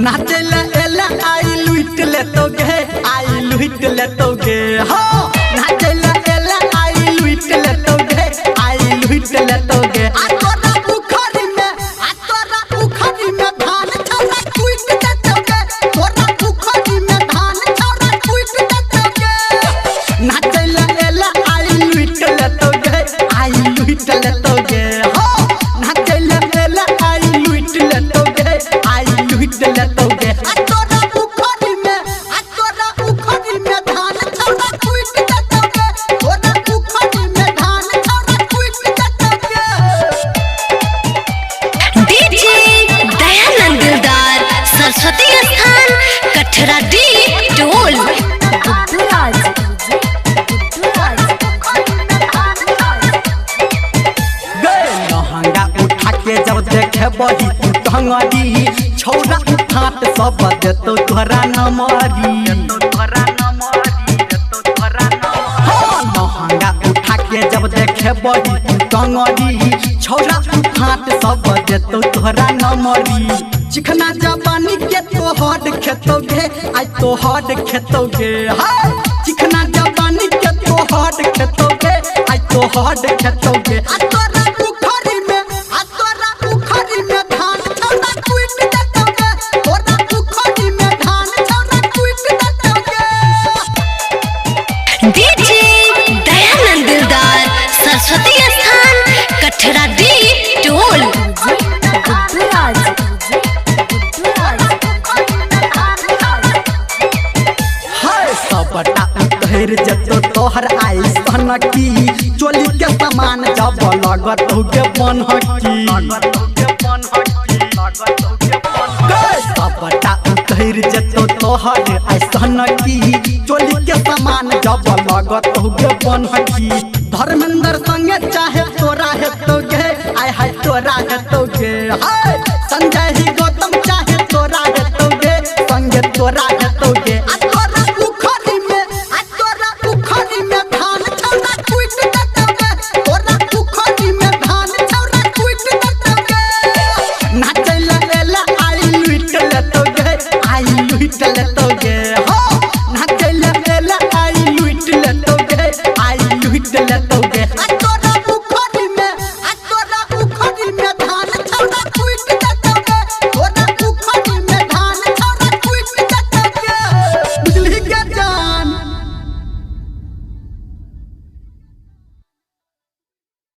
नाचेला एला आई लुट लेतोगे हो नाचेला एला आई लुट लेतोगे आ तोरा उखरी में धान छौरा कुइट देतोगे तोरा उखरी में धान छौरा कुइट देतोगे नाचेला एला आई लुट लेतोगे हो नाचेला एला आई लुट लेतोगे आ तोरा उखरी में धान छौरा कुइट देतोगे तोरा उखरी में धान छौरा कुइट देतोगे डीजे दयानंद दिलदार सरस्वती स्थान कठरा डी टोल लहंगा उठा के जब देखे बही तू टंगरी छौरा उठात सब देतो तोरा नमरी लहंगा उठा के जब देखे बही तू टंगरी छौरा उठात सब देतो तोरा नमरी चिकना जवानी के तोहर खेतोगे आज तोहर खेतोगे चिकना जवानी के तोहर खेतोगे आज तोहर खेतोगे आ तोरा उखरी में धान छौरा कुइट देतोगे तोरा उखरी में धान छौरा कुइट देतोगे डीजे दयानंद दिलदार सरस्वती स्थान कठरा डी टोल सबटा उधर जतो तोहर आई सनकी चोली के सामान जब लगत होगे बनहकी सबटा उधर जतो तोहर आई सनकी चोली के सामान जब लगत होगे बनहकी धर्मेंद्र संगे चाहे तोरा हेतोगे आय हाय तोरा हेतोगे संजय ही गौतम चाहे तोरा हेतोगे संगे तोरा हेतोगे आ तोरा उखरी में धान छौरा कुइट देतोगे तोरा उखरी में धान छौरा कुइट देतोगे नाचेला एला आई लुट लेतोगे